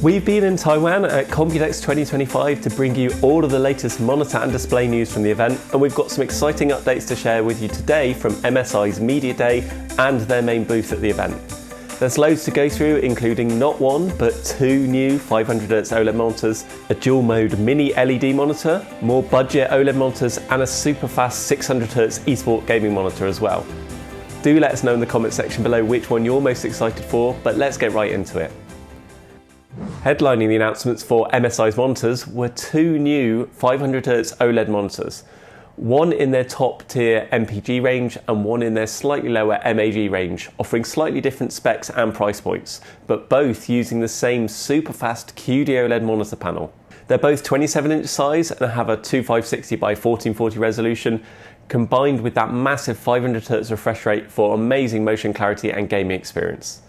We've been in Taiwan at Computex 2025 to bring you all of the latest monitor and display news from the event, and we've got some exciting updates to share with you today from MSI's Media Day and their main booth at the event. There's loads to go through, including not one, but two new 500Hz OLED monitors, a dual-mode mini LED monitor, more budget OLED monitors, and a super fast 600Hz eSport gaming monitor as well. Do let us know in the comment section below which one you're most excited for, but let's get right into it. Headlining the announcements for MSI's monitors were two new 500Hz OLED monitors, one in their top tier MPG range and one in their slightly lower MAG range, offering slightly different specs and price points, but both using the same super fast QD-OLED monitor panel. They're both 27-inch size and have a 2560 by 1440 resolution, combined with that massive 500Hz refresh rate for amazing motion clarity and gaming experience.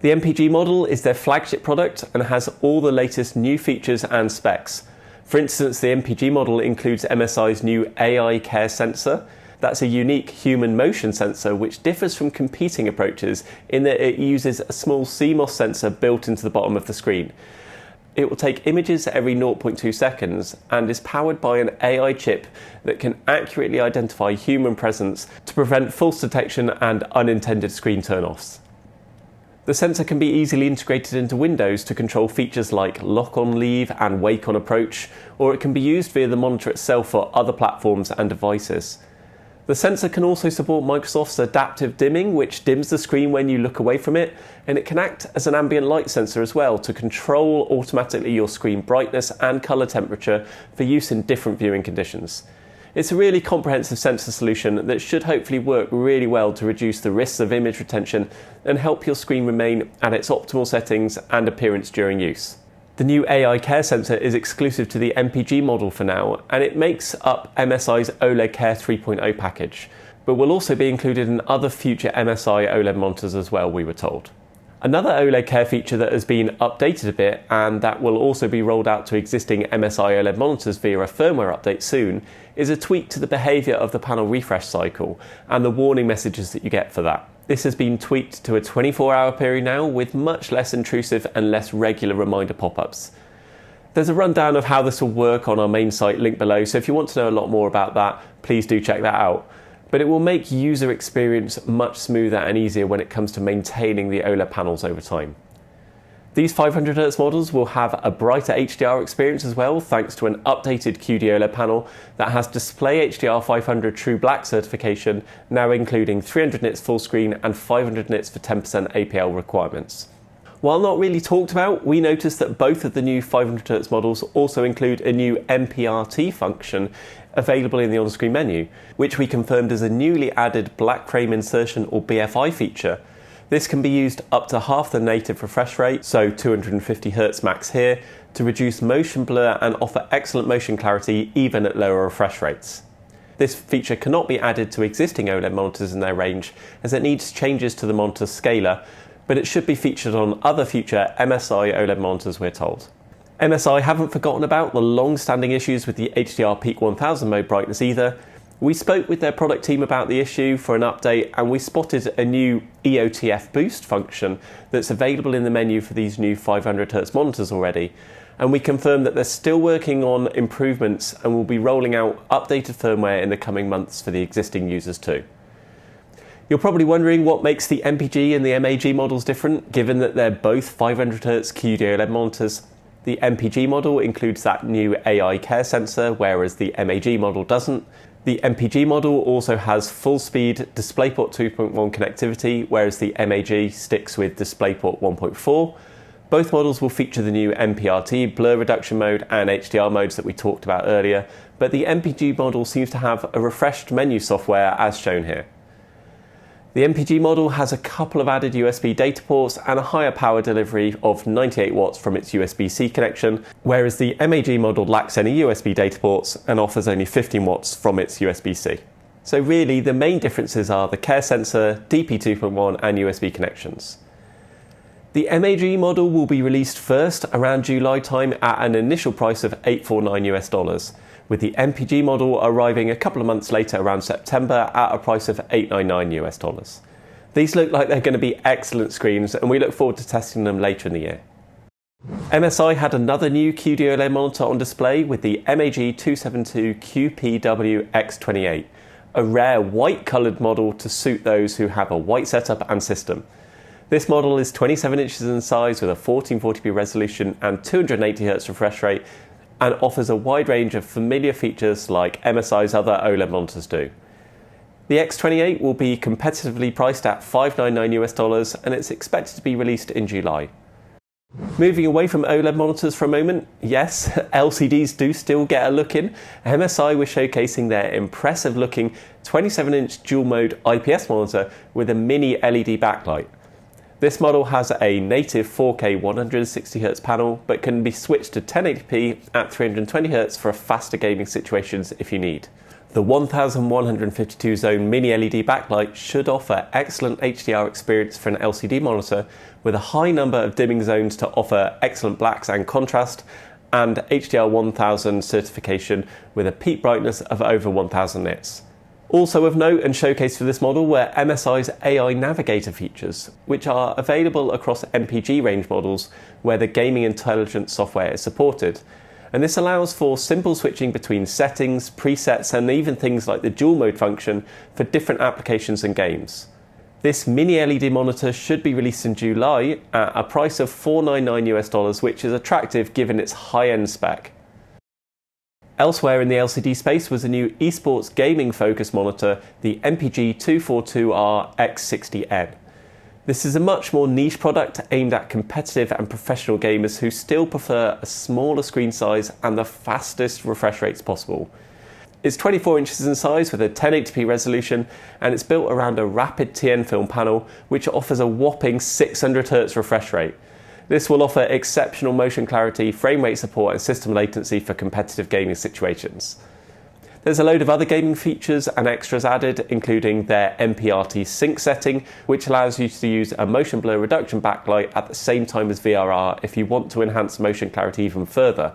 The MPG model is their flagship product and has all the latest new features and specs. For instance, the MPG model includes MSI's new AI Care sensor. That's a unique human motion sensor which differs from competing approaches in that it uses a small CMOS sensor built into the bottom of the screen. It will take images every 0.2 seconds and is powered by an AI chip that can accurately identify human presence to prevent false detection and unintended screen turn-offs. The sensor can be easily integrated into Windows to control features like lock on leave and wake on approach, or it can be used via the monitor itself for other platforms and devices. The sensor can also support Microsoft's adaptive dimming, which dims the screen when you look away from it, and it can act as an ambient light sensor as well to control automatically your screen brightness and color temperature for use in different viewing conditions. It's a really comprehensive sensor solution that should hopefully work really well to reduce the risks of image retention and help your screen remain at its optimal settings and appearance during use. The new AI Care sensor is exclusive to the MPG model for now, and it makes up MSI's OLED Care 3.0 package, but will also be included in other future MSI OLED monitors as well, we were told. Another OLED Care feature that has been updated a bit, and that will also be rolled out to existing MSI OLED monitors via a firmware update soon, is a tweak to the behaviour of the panel refresh cycle and the warning messages that you get for that. This has been tweaked to a 24-hour period now with much less intrusive and less regular reminder pop-ups. There's a rundown of how this will work on our main site linked below, so if you want to know a lot more about that, please do check that out. But it will make user experience much smoother and easier when it comes to maintaining the OLED panels over time. These 500Hz models will have a brighter HDR experience as well, thanks to an updated QD-OLED panel that has Display HDR 500 True Black certification, now including 300 nits full screen and 500 nits for 10% APL requirements. While not really talked about, we noticed that both of the new 500Hz models also include a new MPRT function available in the on-screen menu, which we confirmed is a newly added black frame insertion or BFI feature. This can be used up to half the native refresh rate, so 250Hz max here, to reduce motion blur and offer excellent motion clarity even at lower refresh rates. This feature cannot be added to existing OLED monitors in their range as it needs changes to the monitor scaler, but it should be featured on other future MSI OLED monitors, we're told. MSI haven't forgotten about the long-standing issues with the HDR Peak 1000 mode brightness either. We spoke with their product team about the issue for an update, and we spotted a new EOTF boost function that's available in the menu for these new 500Hz monitors already. And we confirmed that they're still working on improvements and will be rolling out updated firmware in the coming months for the existing users too. You're probably wondering what makes the MPG and the MAG models different, given that they're both 500Hz QD-OLED monitors. The MPG model includes that new AI Care sensor, whereas the MAG model doesn't. The MPG model also has full-speed DisplayPort 2.1 connectivity, whereas the MAG sticks with DisplayPort 1.4. Both models will feature the new MPRT, blur reduction mode and HDR modes that we talked about earlier, but the MPG model seems to have a refreshed menu software as shown here. The MPG model has a couple of added USB data ports and a higher power delivery of 98 watts from its USB-C connection, whereas the MAG model lacks any USB data ports and offers only 15 watts from its USB-C. So really, the main differences are the Care sensor, DP 2.1 and USB connections. The MAG model will be released first around July time at an initial price of $849 with the MPG model arriving a couple of months later around September at a price of $899. These look like they're going to be excellent screens, and we look forward to testing them later in the year. MSI had another new QD-OLED monitor on display with the MAG272 QPW-X28, a rare white-coloured model to suit those who have a white setup and system. This model is 27 inches in size with a 1440p resolution and 280Hz refresh rate, and offers a wide range of familiar features like MSI's other OLED monitors do. The X28 will be competitively priced at $599 and it's expected to be released in July. Moving away from OLED monitors for a moment, yes, LCDs do still get a look in. MSI was showcasing their impressive looking 27-inch dual mode IPS monitor with a mini LED backlight. This model has a native 4K 160Hz panel, but can be switched to 1080p at 320Hz for faster gaming situations if you need. The 1152 zone mini LED backlight should offer excellent HDR experience for an LCD monitor, with a high number of dimming zones to offer excellent blacks and contrast, and HDR 1000 certification with a peak brightness of over 1000 nits. Also of note and showcased for this model were MSI's AI Navigator features, which are available across MPG range models where the gaming intelligence software is supported. And this allows for simple switching between settings, presets, and even things like the dual mode function for different applications and games. This mini LED monitor should be released in July at a price of $499, which is attractive given its high-end spec. Elsewhere in the LCD space was a new esports gaming focus monitor, the MPG242R X60N. This is a much more niche product aimed at competitive and professional gamers who still prefer a smaller screen size and the fastest refresh rates possible. It's 24 inches in size with a 1080p resolution, and it's built around a rapid TN film panel which offers a whopping 600Hz refresh rate. This will offer exceptional motion clarity, frame rate support and system latency for competitive gaming situations. There's a load of other gaming features and extras added, including their MPRT sync setting, which allows you to use a motion blur reduction backlight at the same time as VRR if you want to enhance motion clarity even further.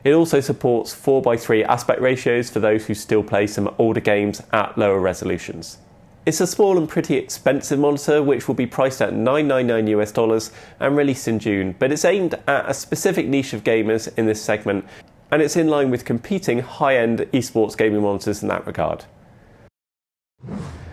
It also supports 4:3 aspect ratios for those who still play some older games at lower resolutions. It's a small and pretty expensive monitor which will be priced at $999 and released in June, but it's aimed at a specific niche of gamers in this segment, and it's in line with competing high-end esports gaming monitors in that regard.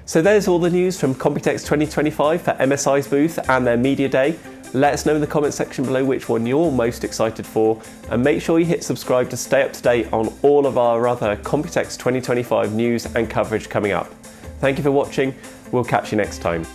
So there's all the news from Computex 2025 for MSI's booth and their media day. Let us know in the comments section below which one you're most excited for, and make sure you hit subscribe to stay up to date on all of our other Computex 2025 news and coverage coming up. Thank you for watching, we'll catch you next time.